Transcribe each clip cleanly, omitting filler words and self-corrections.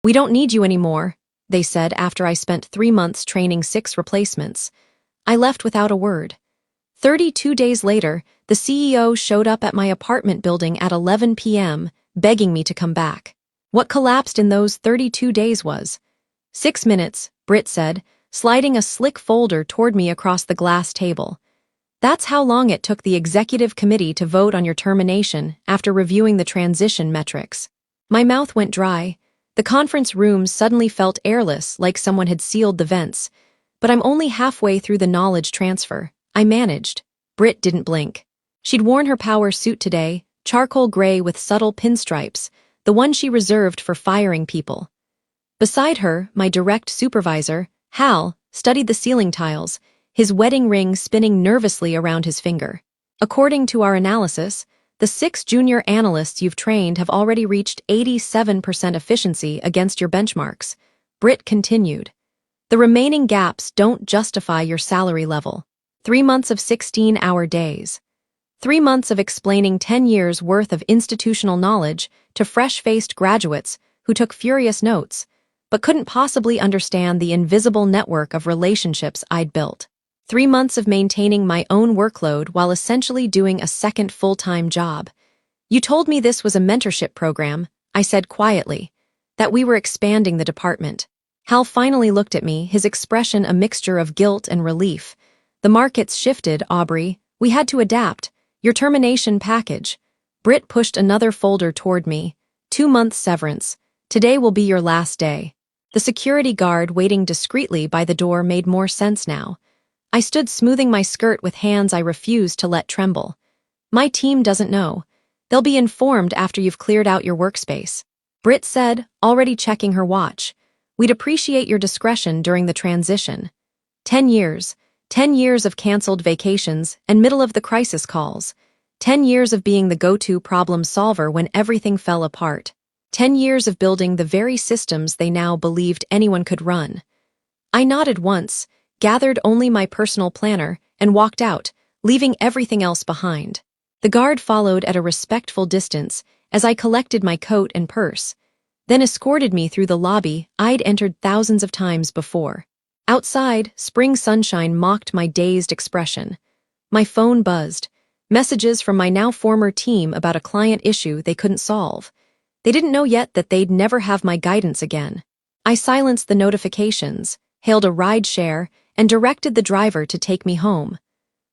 "We don't need you anymore," they said after I spent 3 months training 6 replacements. I left without a word. 32 days later, the CEO showed up at my apartment building at 11 p.m., begging me to come back. What collapsed in those 32 days was 6 minutes, Britt said, sliding a slick folder toward me across the glass table. That's how long it took the executive committee to vote on your termination after reviewing the transition metrics. My mouth went dry. The conference room suddenly felt airless, like someone had sealed the vents. But I'm only halfway through the knowledge transfer. I managed. Britt didn't blink. She'd worn her power suit today, charcoal gray with subtle pinstripes, the one she reserved for firing people. Beside her, my direct supervisor, Hal, studied the ceiling tiles, his wedding ring spinning nervously around his finger. According to our analysis, the 6 junior analysts you've trained have already reached 87% efficiency against your benchmarks. Britt continued. The remaining gaps don't justify your salary level. 3 months of 16-hour days. 3 months of explaining 10 years' worth of institutional knowledge to fresh-faced graduates who took furious notes, but couldn't possibly understand the invisible network of relationships I'd built. 3 months of maintaining my own workload while essentially doing a second full-time job. You told me this was a mentorship program, I said quietly, that we were expanding the department. Hal finally looked at me, his expression a mixture of guilt and relief. The market's shifted, Aubrey. We had to adapt. Your termination package. Britt pushed another folder toward me. 2 months severance. Today will be your last day. The security guard waiting discreetly by the door made more sense now. I stood smoothing my skirt with hands I refused to let tremble. My team doesn't know. They'll be informed after you've cleared out your workspace. Britt said, already checking her watch. We'd appreciate your discretion during the transition. 10 years. 10 years of canceled vacations and middle-of-the-crisis calls. 10 years of being the go-to problem solver when everything fell apart. 10 years of building the very systems they now believed anyone could run. I nodded once, gathered only my personal planner, and walked out, leaving everything else behind. The guard followed at a respectful distance as I collected my coat and purse, then escorted me through the lobby I'd entered thousands of times before. Outside, spring sunshine mocked my dazed expression. My phone buzzed. Messages from my now former team about a client issue they couldn't solve. They didn't know yet that they'd never have my guidance again. I silenced the notifications, hailed a ride share, and directed the driver to take me home.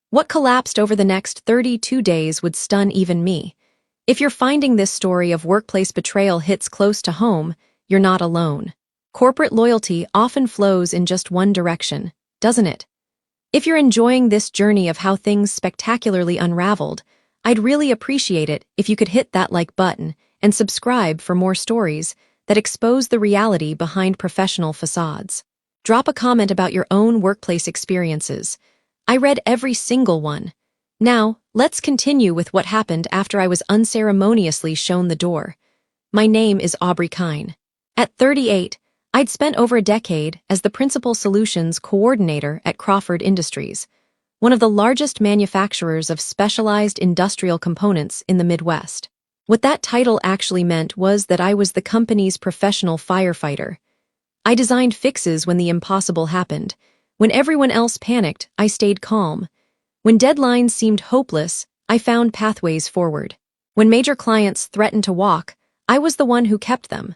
What collapsed over the next 32 days would stun even me. If you're finding this story of workplace betrayal hits close to home, you're not alone. Corporate loyalty often flows in just one direction, doesn't it? If you're enjoying this journey of how things spectacularly unraveled, I'd really appreciate it if you could hit that like button and subscribe for more stories that expose the reality behind professional facades. Drop a comment about your own workplace experiences. I read every single one. Now, let's continue with what happened after I was unceremoniously shown the door. My name is Aubrey Kine. At 38, I'd spent over a decade as the Principal Solutions Coordinator at Crawford Industries, one of the largest manufacturers of specialized industrial components in the Midwest. What that title actually meant was that I was the company's professional firefighter. I designed fixes when the impossible happened. When everyone else panicked, I stayed calm. When deadlines seemed hopeless, I found pathways forward. When major clients threatened to walk, I was the one who kept them.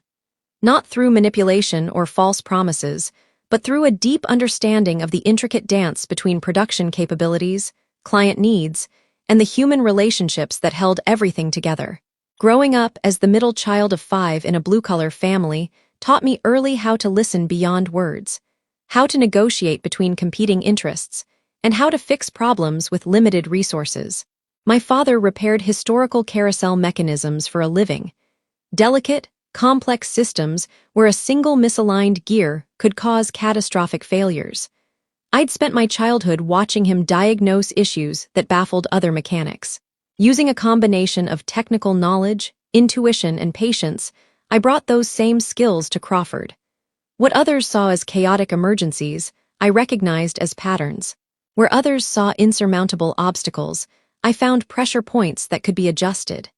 Not through manipulation or false promises, but through a deep understanding of the intricate dance between production capabilities, client needs, and the human relationships that held everything together. Growing up as the middle child of 5 in a blue-collar family taught me early how to listen beyond words, how to negotiate between competing interests, and how to fix problems with limited resources. My father repaired historical carousel mechanisms for a living. Delicate, complex systems where a single misaligned gear could cause catastrophic failures. I'd spent my childhood watching him diagnose issues that baffled other mechanics. Using a combination of technical knowledge, intuition, and patience, I brought those same skills to Crawford. What others saw as chaotic emergencies, I recognized as patterns. Where others saw insurmountable obstacles, I found pressure points that could be adjusted.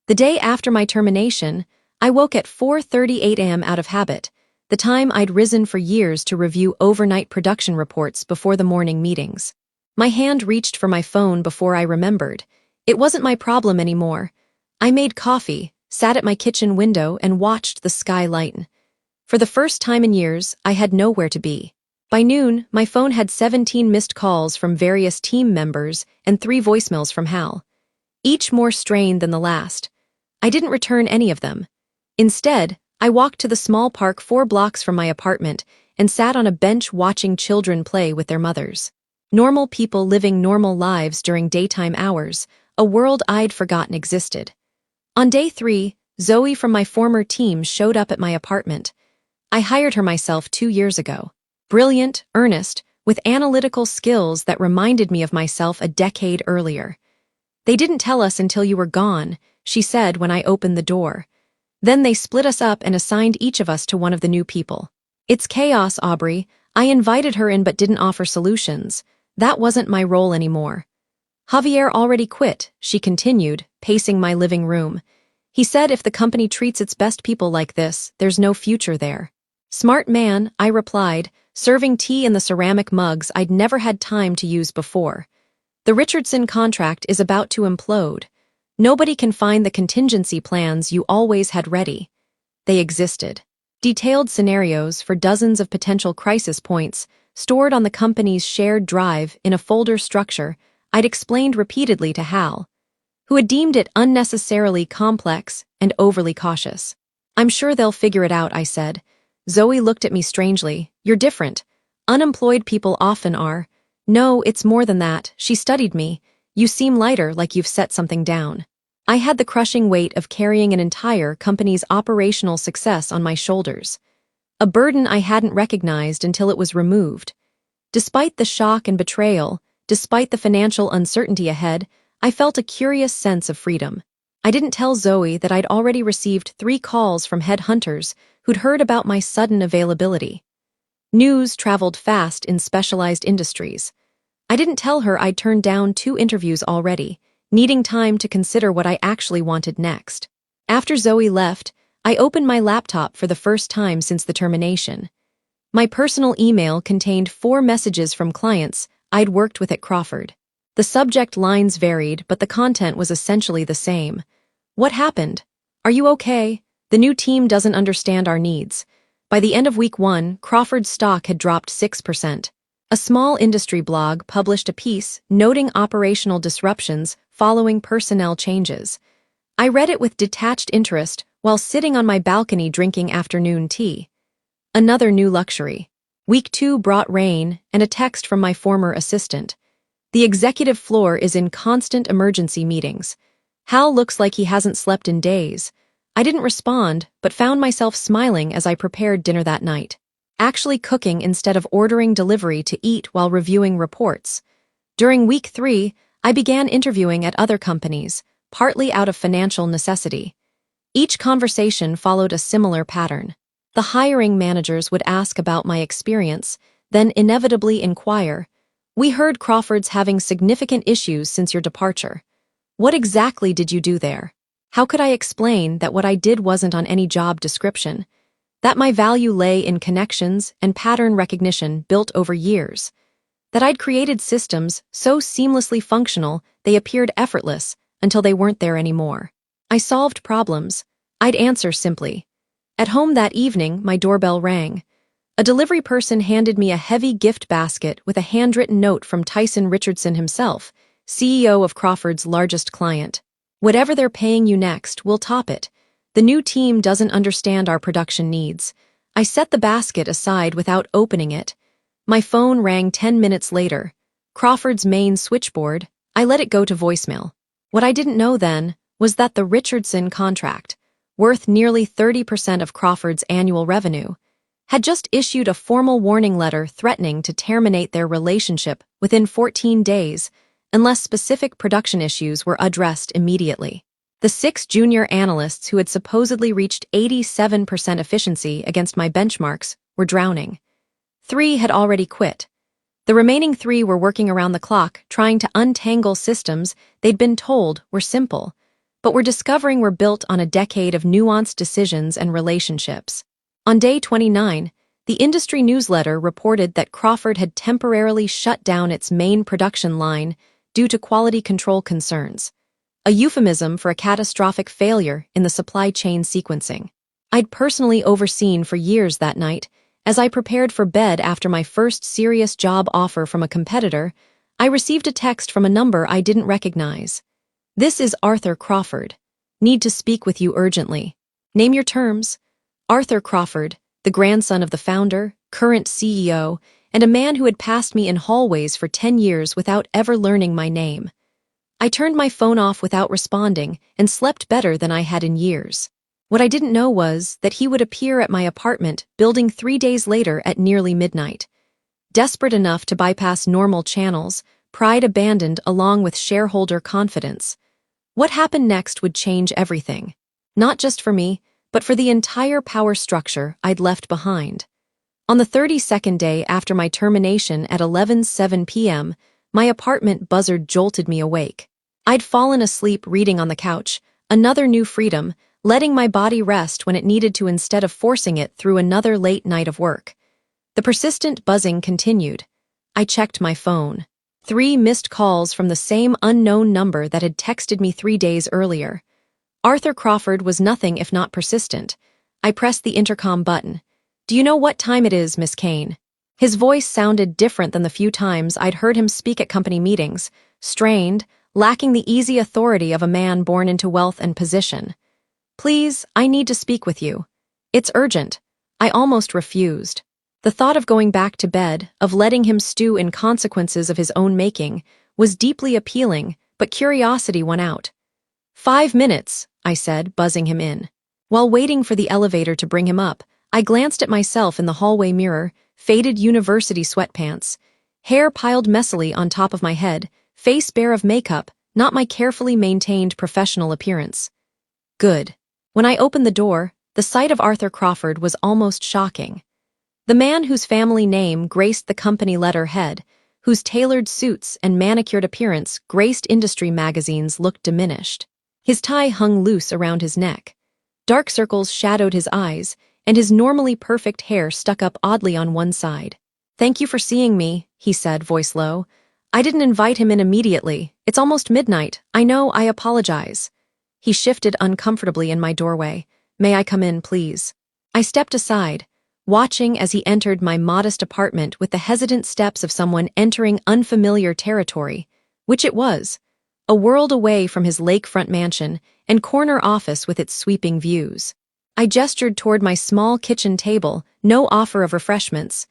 The day after my termination, I woke at 4:38 a.m. out of habit, the time I'd risen for years to review overnight production reports before the morning meetings. My hand reached for my phone before I remembered. It wasn't my problem anymore. I made coffee, sat at my kitchen window, and watched the sky lighten. For the first time in years, I had nowhere to be. By noon, my phone had 17 missed calls from various team members and 3 voicemails from Hal, each more strained than the last. I didn't return any of them. Instead, I walked to the small park 4 blocks from my apartment and sat on a bench watching children play with their mothers. Normal people living normal lives during daytime hours, a world I'd forgotten existed. On day 3, Zoe from my former team showed up at my apartment. I hired her myself 2 years ago. Brilliant, earnest, with analytical skills that reminded me of myself a decade earlier. "They didn't tell us until you were gone," she said when I opened the door. "Then they split us up and assigned each of us to one of the new people. It's chaos, Aubrey. I invited her in but didn't offer solutions. That wasn't my role anymore." "Javier already quit," she continued, pacing my living room. "He said if the company treats its best people like this, there's no future there." "Smart man," I replied, serving tea in the ceramic mugs I'd never had time to use before. "The Richardson contract is about to implode. Nobody can find the contingency plans you always had ready." They existed. Detailed scenarios for dozens of potential crisis points stored on the company's shared drive in a folder structure I'd explained repeatedly to Hal, who had deemed it unnecessarily complex and overly cautious. "I'm sure they'll figure it out," I said. Zoe looked at me strangely. "You're different. Unemployed people often are." "No, it's more than that." She studied me. "You seem lighter, like you've set something down." I had the crushing weight of carrying an entire company's operational success on my shoulders, a burden I hadn't recognized until it was removed. Despite the shock and betrayal, despite the financial uncertainty ahead, I felt a curious sense of freedom. I didn't tell Zoe that I'd already received 3 calls from headhunters who'd heard about my sudden availability. News traveled fast in specialized industries. I didn't tell her I'd turned down 2 interviews already, needing time to consider what I actually wanted next. After Zoe left, I opened my laptop for the first time since the termination. My personal email contained 4 messages from clients I'd worked with at Crawford. The subject lines varied, but the content was essentially the same. "What happened? Are you okay? The new team doesn't understand our needs." By the end of week 1, Crawford's stock had dropped 6%. A small industry blog published a piece noting operational disruptions following personnel changes. I read it with detached interest while sitting on my balcony drinking afternoon tea. Another new luxury. Week 2 brought rain and a text from my former assistant. "The executive floor is in constant emergency meetings. Hal looks like he hasn't slept in days." I didn't respond, but found myself smiling as I prepared dinner that night, actually cooking instead of ordering delivery to eat while reviewing reports. During week 3, I began interviewing at other companies, partly out of financial necessity. Each conversation followed a similar pattern. The hiring managers would ask about my experience, then inevitably inquire, "We heard Crawford's having significant issues since your departure. What exactly did you do there?" How could I explain that what I did wasn't on any job description? That my value lay in connections and pattern recognition built over years? That I'd created systems so seamlessly functional they appeared effortless until they weren't there anymore? I solved problems. I'd answer simply. At home that evening, my doorbell rang. A delivery person handed me a heavy gift basket with a handwritten note from Tyson Richardson himself, CEO of Crawford's largest client. "Whatever they're paying you next, we'll top it. The new team doesn't understand our production needs." I set the basket aside without opening it. My phone rang 10 minutes later. Crawford's main switchboard. I let it go to voicemail. What I didn't know then was that the Richardson contract, worth nearly 30% of Crawford's annual revenue, had just issued a formal warning letter threatening to terminate their relationship within 14 days unless specific production issues were addressed immediately. The 6 junior analysts who had supposedly reached 87% efficiency against my benchmarks were drowning. 3 had already quit. The remaining 3 were working around the clock, trying to untangle systems they'd been told were simple, but we're discovering we're built on a decade of nuanced decisions and relationships. On day 29, the industry newsletter reported that Crawford had temporarily shut down its main production line due to quality control concerns, a euphemism for a catastrophic failure in the supply chain sequencing. I'd personally overseen for years that night. As I prepared for bed after my first serious job offer from a competitor, I received a text from a number I didn't recognize. "This is Arthur Crawford. Need to speak with you urgently. Name your terms." Arthur Crawford, the grandson of the founder, current CEO, and a man who had passed me in hallways for 10 years without ever learning my name. I turned my phone off without responding and slept better than I had in years. What I didn't know was that he would appear at my apartment building 3 days later at nearly midnight. Desperate enough to bypass normal channels, pride abandoned along with shareholder confidence. What happened next would change everything. Not just for me, but for the entire power structure I'd left behind. On the 32nd day after my termination at 11:07 p.m., my apartment buzzard jolted me awake. I'd fallen asleep reading on the couch, another new freedom, letting my body rest when it needed to instead of forcing it through another late night of work. The persistent buzzing continued. I checked my phone. 3 missed calls from the same unknown number that had texted me 3 days earlier. Arthur Crawford was nothing if not persistent. I pressed the intercom button. "Do you know what time it is, Miss Kane?" His voice sounded different than the few times I'd heard him speak at company meetings, strained, lacking the easy authority of a man born into wealth and position. "Please, I need to speak with you. It's urgent." I almost refused. The thought of going back to bed, of letting him stew in consequences of his own making, was deeply appealing, but curiosity won out. 5 minutes, I said, buzzing him in. While waiting for the elevator to bring him up, I glanced at myself in the hallway mirror, faded university sweatpants, hair piled messily on top of my head, face bare of makeup, not my carefully maintained professional appearance. Good. When I opened the door, the sight of Arthur Crawford was almost shocking. The man whose family name graced the company letterhead, whose tailored suits and manicured appearance graced industry magazines, looked diminished. His tie hung loose around his neck. Dark circles shadowed his eyes, and his normally perfect hair stuck up oddly on one side. "Thank you for seeing me," he said, voice low. "I didn't invite him in immediately. It's almost midnight. I know, I apologize." He shifted uncomfortably in my doorway. "May I come in, please?" I stepped aside, watching as he entered my modest apartment with the hesitant steps of someone entering unfamiliar territory, which it was, a world away from his lakefront mansion and corner office with its sweeping views. I gestured toward my small kitchen table, no offer of refreshments.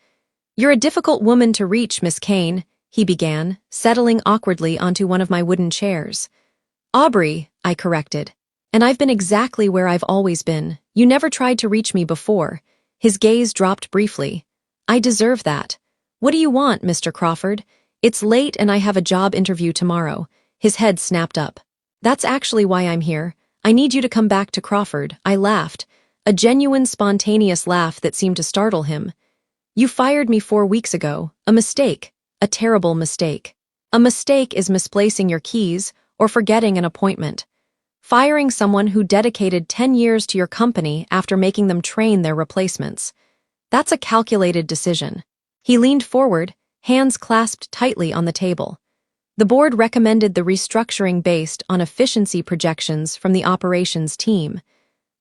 "You're a difficult woman to reach, Miss Kane," he began, settling awkwardly onto one of my wooden chairs. "Aubrey," I corrected. "And I've been exactly where I've always been. You never tried to reach me before." His gaze dropped briefly. "I deserve that. What do you want, Mr. Crawford? It's late and I have a job interview tomorrow." His head snapped up. "That's actually why I'm here. I need you to come back to Crawford." I laughed, a genuine, spontaneous laugh that seemed to startle him. "You fired me 4 weeks ago. A mistake. A terrible mistake. A mistake is misplacing your keys or forgetting an appointment. Firing someone who dedicated 10 years to your company after making them train their replacements. That's a calculated decision." He leaned forward, hands clasped tightly on the table. "The board recommended the restructuring based on efficiency projections from the operations team.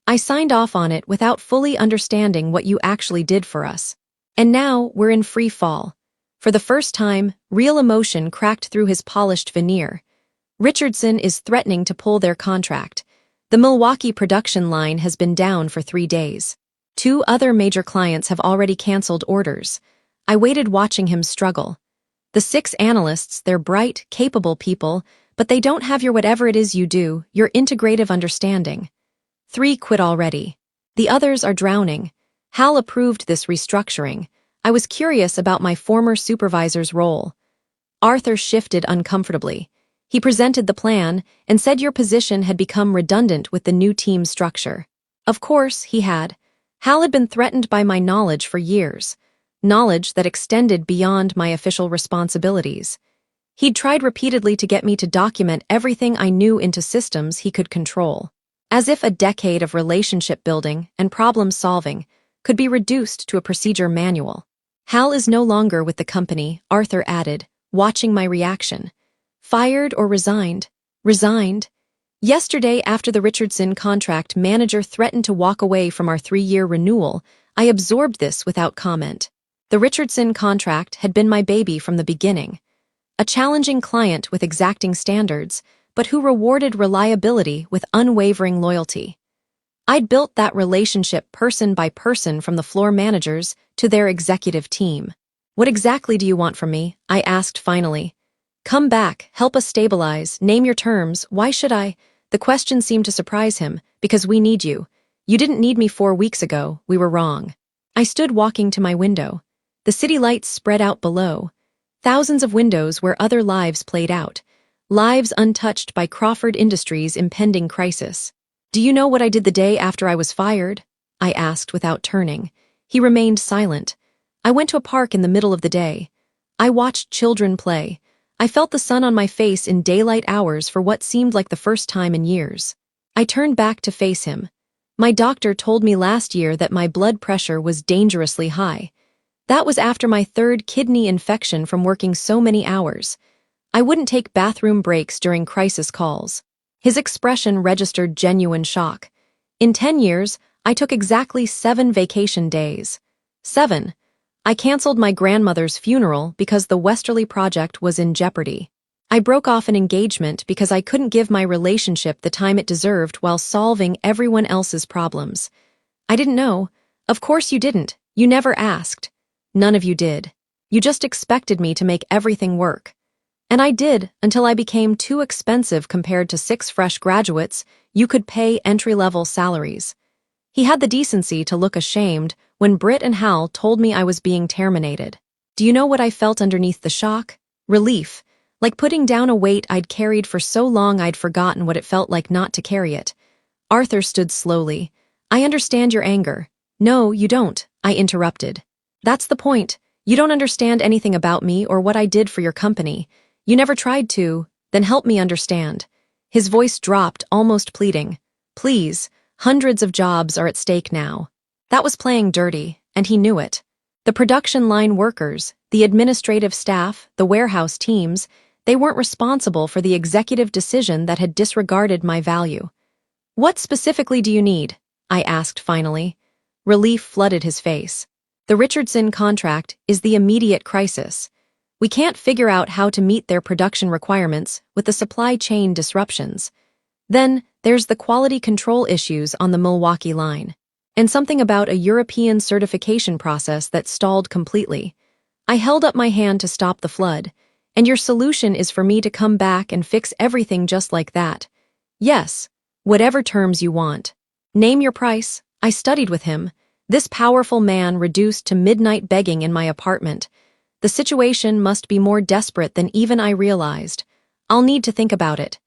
I signed off on it without fully understanding what you actually did for us. And now we're in free fall." For the first time, real emotion cracked through his polished veneer. "Richardson is threatening to pull their contract. The Milwaukee production line has been down for 3 days. 2 other major clients have already canceled orders." I waited watching him struggle. "The 6 analysts, they're bright, capable people, but they don't have your whatever it is you do, your integrative understanding. 3 quit already. The others are drowning. Hal approved this restructuring. I was curious about my former supervisor's role." Arthur shifted uncomfortably. He presented the plan and said your position had become redundant with the new team structure. Of course, he had. Hal had been threatened by my knowledge for years, knowledge that extended beyond my official responsibilities. He'd tried repeatedly to get me to document everything I knew into systems he could control, as if a decade of relationship building and problem solving could be reduced to a procedure manual. Hal is no longer with the company, Arthur added, watching my reaction. Fired or resigned? Resigned. Yesterday, after the Richardson contract manager threatened to walk away from our 3-year renewal, I absorbed this without comment. The Richardson contract had been my baby from the beginning. A challenging client with exacting standards, but who rewarded reliability with unwavering loyalty. I'd built that relationship person by person, from the floor managers to their executive team. What exactly do you want from me? I asked finally. Come back, help us stabilize, name your terms. Why should I? The question seemed to surprise him. Because we need you. You didn't need me 4 weeks ago. We were wrong. I stood walking to my window. The city lights spread out below. Thousands of windows where other lives played out. Lives untouched by Crawford Industries' impending crisis. Do you know what I did the day after I was fired? I asked without turning. He remained silent. I went to a park in the middle of the day. I watched children play. I felt the sun on my face in daylight hours for what seemed like the first time in years. I turned back to face him. My doctor told me last year that my blood pressure was dangerously high. That was after my 3rd kidney infection from working so many hours. I wouldn't take bathroom breaks during crisis calls. His expression registered genuine shock. In 10 years, I took exactly 7 vacation days. 7. I canceled my grandmother's funeral because the Westerly project was in jeopardy. I broke off an engagement because I couldn't give my relationship the time it deserved while solving everyone else's problems. I didn't know. Of course you didn't. You never asked. None of you did. You just expected me to make everything work. And I did, until I became too expensive compared to 6 fresh graduates you could pay entry-level salaries. He had the decency to look ashamed when Britt and Hal told me I was being terminated. Do you know what I felt underneath the shock? Relief, like putting down a weight I'd carried for so long I'd forgotten what it felt like not to carry it. Arthur stood slowly. I understand your anger. No, you don't, I interrupted. That's the point. You don't understand anything about me or what I did for your company. You never tried to. Then help me understand. His voice dropped, almost pleading. Please, hundreds of jobs are at stake now. That was playing dirty, and he knew it. The production line workers, the administrative staff, the warehouse teams, they weren't responsible for the executive decision that had disregarded my value. What specifically do you need? I asked finally. Relief flooded his face. The Richardson contract is the immediate crisis. We can't figure out how to meet their production requirements with the supply chain disruptions. Then, there's the quality control issues on the Milwaukee line. And something about a European certification process that stalled completely. I held up my hand to stop the flood. And your solution is for me to come back and fix everything just like that. Yes, whatever terms you want. Name your price. I studied with him. This powerful man reduced to midnight begging in my apartment. The situation must be more desperate than even I realized. I'll need to think about it.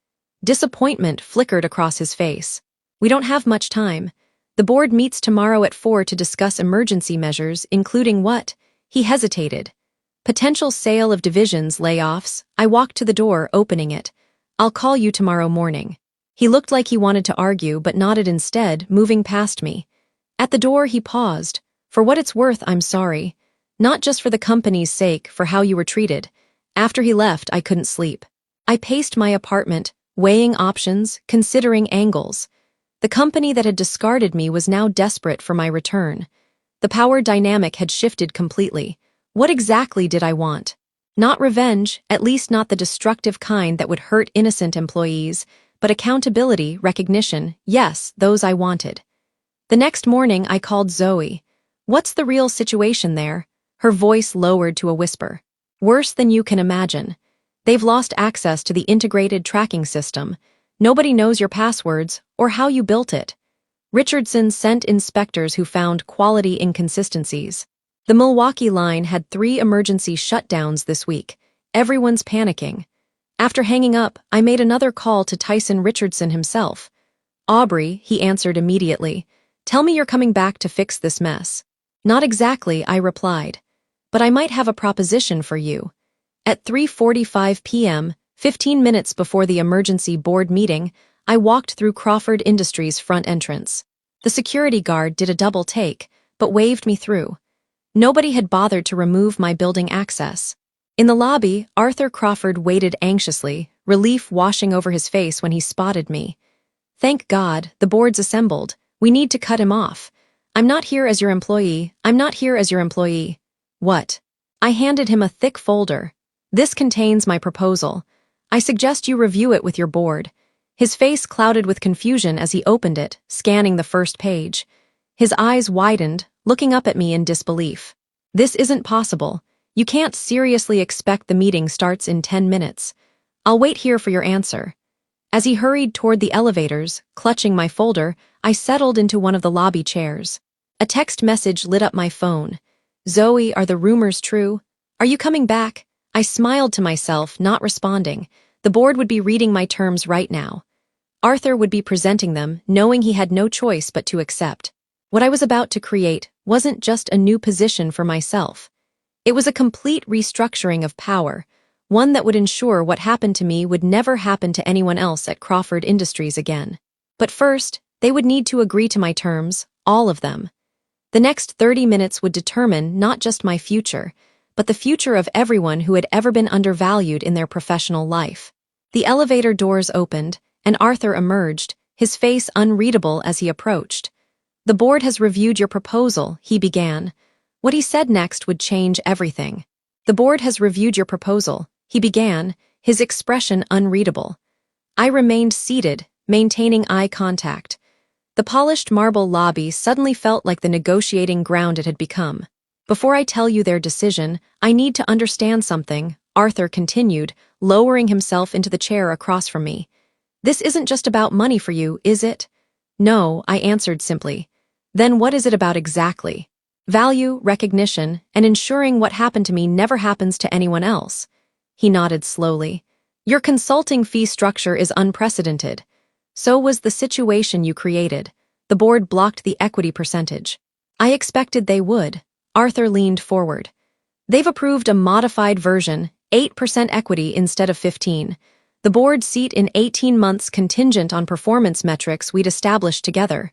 Disappointment flickered across his face. We don't have much time. The board meets tomorrow at 4 to discuss emergency measures, including what? He hesitated. Potential sale of divisions, layoffs. I walked to the door, opening it. I'll call you tomorrow morning. He looked like he wanted to argue, but nodded instead, moving past me. At the door, he paused. For what it's worth, I'm sorry. Not just for the company's sake, for how you were treated. After he left, I couldn't sleep. I paced my apartment, weighing options, considering angles. The company that had discarded me was now desperate for my return. The power dynamic had shifted completely. What exactly did I want? Not revenge, at least not the destructive kind that would hurt innocent employees, but accountability, recognition, yes, those I wanted. The next morning, I called Zoe. What's the real situation there? Her voice lowered to a whisper. Worse than you can imagine. They've lost access to the integrated tracking system. Nobody knows your passwords or how you built it. Richardson sent inspectors who found quality inconsistencies. The Milwaukee line had 3 emergency shutdowns this week. Everyone's panicking. After hanging up, I made another call to Tyson Richardson himself. Aubrey, he answered immediately. Tell me you're coming back to fix this mess. Not exactly, I replied. But I might have a proposition for you. At 3:45 p.m., 15 minutes before the emergency board meeting, I walked through Crawford Industries' front entrance. The security guard did a double take, but waved me through. Nobody had bothered to remove my building access. In the lobby, Arthur Crawford waited anxiously, relief washing over his face when he spotted me. Thank God, the board's assembled. We need to cut him off. I'm not here as your employee. I'm not here as your employee. What? I handed him a thick folder. This contains my proposal. I suggest you review it with your board. His face clouded with confusion as he opened it, scanning the first page. His eyes widened, looking up at me in disbelief. This isn't possible. You can't seriously expect the meeting starts in 10 minutes. I'll wait here for your answer. As he hurried toward the elevators, clutching my folder, I settled into one of the lobby chairs. A text message lit up my phone. Zoe, are the rumors true? Are you coming back? I smiled to myself, not responding. The board would be reading my terms right now. Arthur would be presenting them, knowing he had no choice but to accept. What I was about to create wasn't just a new position for myself. It was a complete restructuring of power, one that would ensure what happened to me would never happen to anyone else at Crawford Industries again. But first, they would need to agree to my terms, all of them. The next 30 minutes would determine not just my future, but the future of everyone who had ever been undervalued in their professional life. The elevator doors opened, and Arthur emerged, his face unreadable as he approached. The board has reviewed your proposal, he began. What he said next would change everything. The board has reviewed your proposal, he began, his expression unreadable. I remained seated, maintaining eye contact. The polished marble lobby suddenly felt like the negotiating ground it had become. Before I tell you their decision, I need to understand something, Arthur continued, lowering himself into the chair across from me. This isn't just about money for you, is it? No, I answered simply. Then what is it about exactly? Value, recognition, and ensuring what happened to me never happens to anyone else. He nodded slowly. Your consulting fee structure is unprecedented. So was the situation you created. The board blocked the equity percentage. I expected they would. Arthur leaned forward. They've approved a modified version, 8% equity instead of 15%. The board seat in 18 months contingent on performance metrics we'd established together.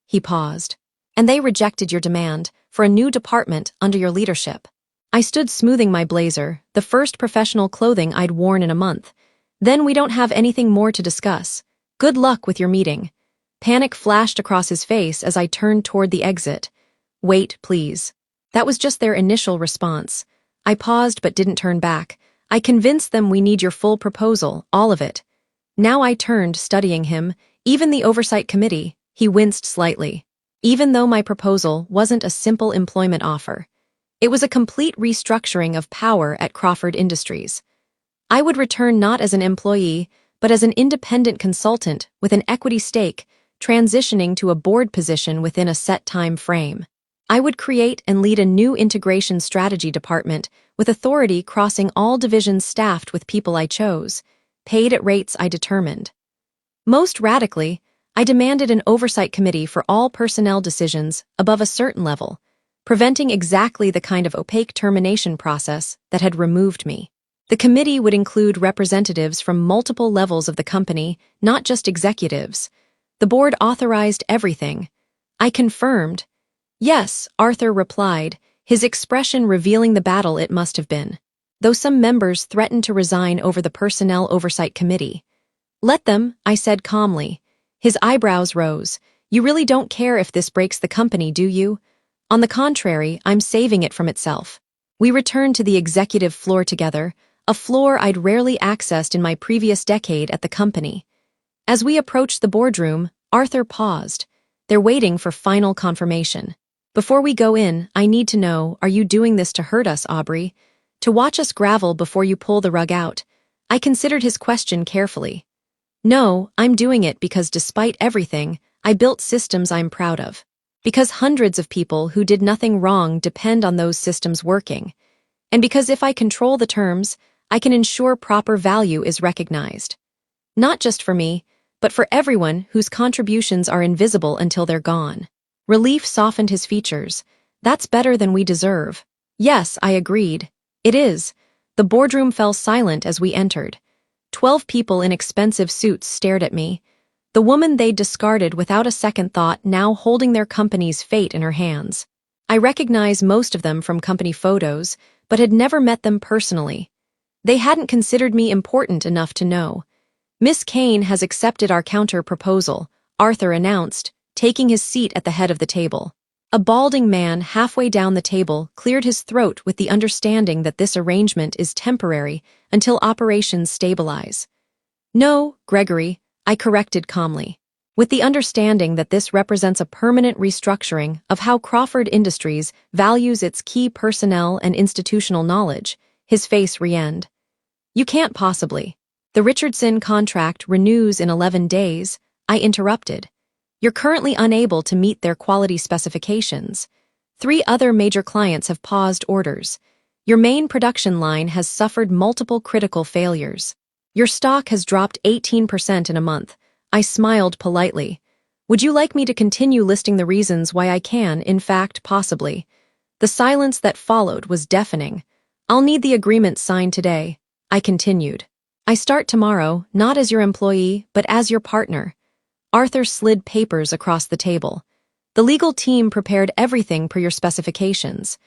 He paused. And they rejected your demand for a new department under your leadership. I stood smoothing my blazer, the first professional clothing I'd worn in a month. Then we don't have anything more to discuss. Good luck with your meeting. Panic flashed across his face as I turned toward the exit. Wait, please. That was just their initial response. I paused but didn't turn back. I convinced them we need your full proposal, all of it. Now I turned, studying him, even the oversight committee. He winced slightly. Even though my proposal wasn't a simple employment offer, it was a complete restructuring of power at Crawford Industries. I would return not as an employee, but as an independent consultant with an equity stake, transitioning to a board position within a set time frame. I would create and lead a new integration strategy department with authority crossing all divisions staffed with people I chose, paid at rates I determined. Most radically, I demanded an oversight committee for all personnel decisions above a certain level, preventing exactly the kind of opaque termination process that had removed me. The committee would include representatives from multiple levels of the company, not just executives. The board authorized everything. I confirmed. Yes, Arthur replied, his expression revealing the battle it must have been. Though some members threatened to resign over the Personnel Oversight Committee. Let them, I said calmly. His eyebrows rose. You really don't care if this breaks the company, do you? On the contrary, I'm saving it from itself. We returned to the executive floor together, a floor I'd rarely accessed in my previous decade at the company. As we approached the boardroom, Arthur paused. They're waiting for final confirmation. Before we go in, I need to know, are you doing this to hurt us, Aubrey? To watch us gravel before you pull the rug out? I considered his question carefully. No, I'm doing it because despite everything, I built systems I'm proud of. Because hundreds of people who did nothing wrong depend on those systems working. And because if I control the terms, I can ensure proper value is recognized. Not just for me, but for everyone whose contributions are invisible until they're gone. Relief softened his features. That's better than we deserve. Yes, I agreed. It is. The boardroom fell silent as we entered. 12 people in expensive suits stared at me. The woman they'd discarded without a second thought now holding their company's fate in her hands. I recognized most of them from company photos, but had never met them personally. They hadn't considered me important enough to know. "Miss Kane has accepted our counter-proposal," Arthur announced, taking his seat at the head of the table. A balding man halfway down the table cleared his throat with the understanding that this arrangement is temporary until operations stabilize. "No, Gregory," I corrected calmly, with the understanding that this represents a permanent restructuring of how Crawford Industries values its key personnel and institutional knowledge. His face re-ened. "You can't possibly. The Richardson contract renews in 11 days, I interrupted. You're currently unable to meet their quality specifications. 3 other major clients have paused orders. Your main production line has suffered multiple critical failures. Your stock has dropped 18% in a month." I smiled politely. "Would you like me to continue listing the reasons why I can, in fact, possibly?" The silence that followed was deafening. "I'll need the agreement signed today," I continued. "I start tomorrow, not as your employee, but as your partner." Arthur slid papers across the table. "The legal team prepared everything per your specifications."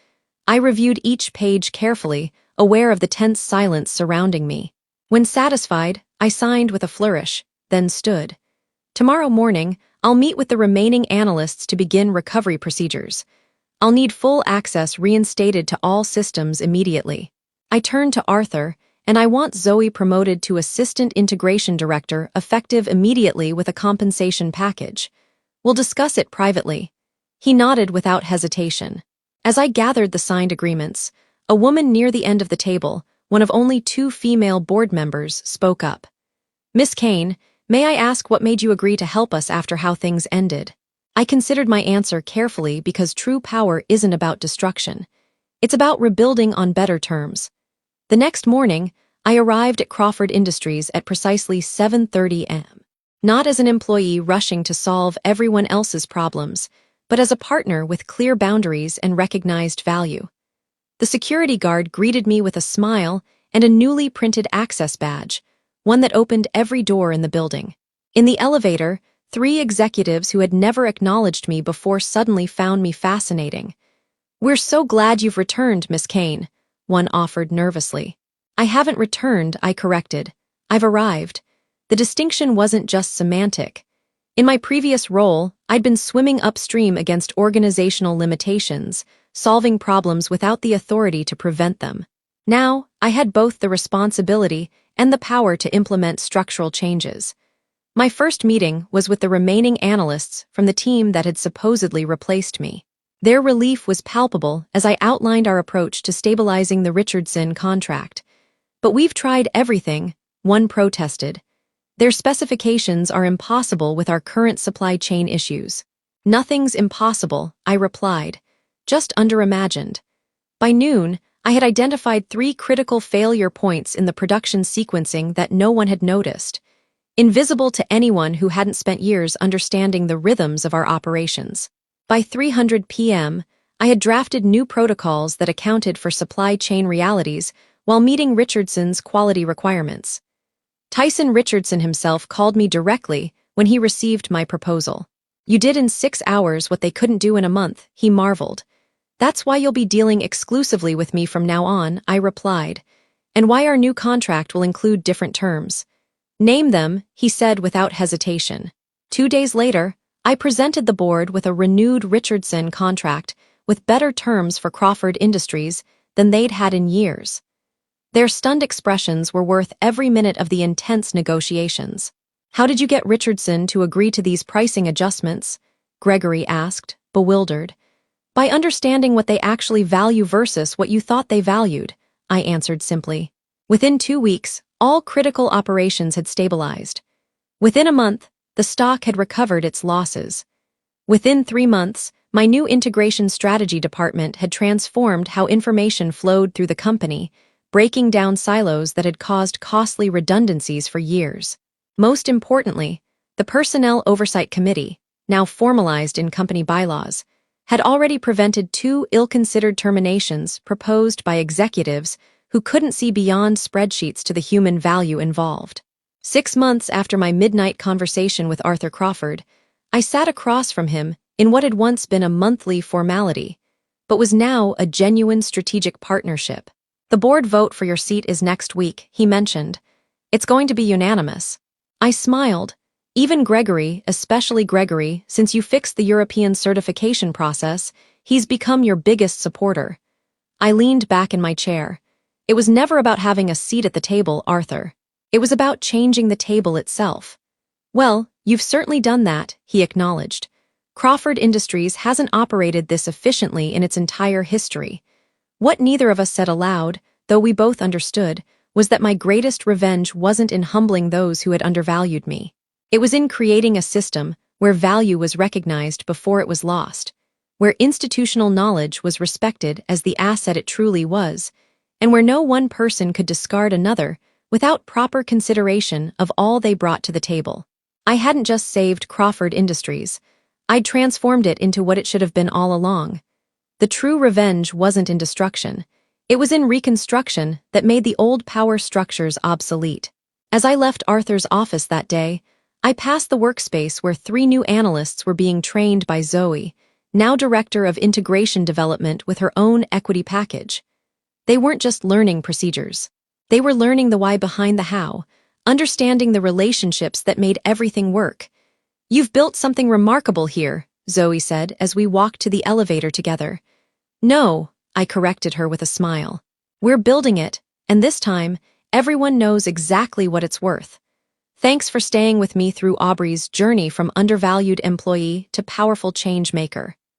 I reviewed each page carefully, aware of the tense silence surrounding me. When satisfied, I signed with a flourish, then stood. "Tomorrow morning, I'll meet with the remaining analysts to begin recovery procedures. I'll need full access reinstated to all systems immediately." I turned to Arthur, "And I want Zoe promoted to Assistant Integration Director effective immediately with a compensation package. We'll discuss it privately." He nodded without hesitation. As I gathered the signed agreements, a woman near the end of the table, one of only 2 female board members, spoke up. "Miss Kane, may I ask what made you agree to help us after how things ended?" I considered my answer carefully because true power isn't about destruction. It's about rebuilding on better terms. The next morning, I arrived at Crawford Industries at precisely 7:30 a.m. Not as an employee rushing to solve everyone else's problems, but as a partner with clear boundaries and recognized value. The security guard greeted me with a smile and a newly printed access badge, one that opened every door in the building. In the elevator, 3 executives who had never acknowledged me before suddenly found me fascinating. "We're so glad you've returned, Miss Kane," one offered nervously. "I haven't returned," I corrected. "I've arrived." The distinction wasn't just semantic. In my previous role, I'd been swimming upstream against organizational limitations, solving problems without the authority to prevent them. Now, I had both the responsibility and the power to implement structural changes. My first meeting was with the remaining analysts from the team that had supposedly replaced me. Their relief was palpable as I outlined our approach to stabilizing the Richardson contract. "But we've tried everything," one protested. "Their specifications are impossible with our current supply chain issues." "Nothing's impossible," I replied, "just underimagined." By noon, I had identified 3 critical failure points in the production sequencing that no one had noticed, invisible to anyone who hadn't spent years understanding the rhythms of our operations. By 3:00 p.m., I had drafted new protocols that accounted for supply chain realities while meeting Richardson's quality requirements. Tyson Richardson himself called me directly when he received my proposal. "You did in 6 hours what they couldn't do in a month," he marveled. "That's why you'll be dealing exclusively with me from now on," I replied, "and why our new contract will include different terms." "Name them," he said without hesitation. 2 days later, I presented the board with a renewed Richardson contract with better terms for Crawford Industries than they'd had in years. Their stunned expressions were worth every minute of the intense negotiations. "How did you get Richardson to agree to these pricing adjustments?" Gregory asked, bewildered. "By understanding what they actually value versus what you thought they valued," I answered simply. Within 2 weeks, all critical operations had stabilized. Within a month, the stock had recovered its losses. Within 3 months, my new integration strategy department had transformed how information flowed through the company, breaking down silos that had caused costly redundancies for years. Most importantly, the Personnel Oversight Committee, now formalized in company bylaws, had already prevented 2 ill-considered terminations proposed by executives who couldn't see beyond spreadsheets to the human value involved. 6 months after my midnight conversation with Arthur Crawford, I sat across from him in what had once been a monthly formality, but was now a genuine strategic partnership. "The board vote for your seat is next week," he mentioned. "It's going to be unanimous." I smiled. "Even Gregory, especially Gregory, since you fixed the European certification process, he's become your biggest supporter." I leaned back in my chair. "It was never about having a seat at the table, Arthur. It was about changing the table itself." "Well, you've certainly done that," he acknowledged. "Crawford Industries hasn't operated this efficiently in its entire history." What neither of us said aloud, though we both understood, was that my greatest revenge wasn't in humbling those who had undervalued me. It was in creating a system where value was recognized before it was lost, where institutional knowledge was respected as the asset it truly was, and where no one person could discard another without proper consideration of all they brought to the table. I hadn't just saved Crawford Industries. I'd transformed it into what it should have been all along. The true revenge wasn't in destruction. It was in reconstruction that made the old power structures obsolete. As I left Arthur's office that day, I passed the workspace where 3 new analysts were being trained by Zoe, now Director of Integration Development with her own equity package. They weren't just learning procedures. They were learning the why behind the how, understanding the relationships that made everything work. "You've built something remarkable here," Zoe said as we walked to the elevator together. "No," I corrected her with a smile. "We're building it, and this time, everyone knows exactly what it's worth. Thanks for staying with me through Aubrey's journey from undervalued employee to powerful change maker."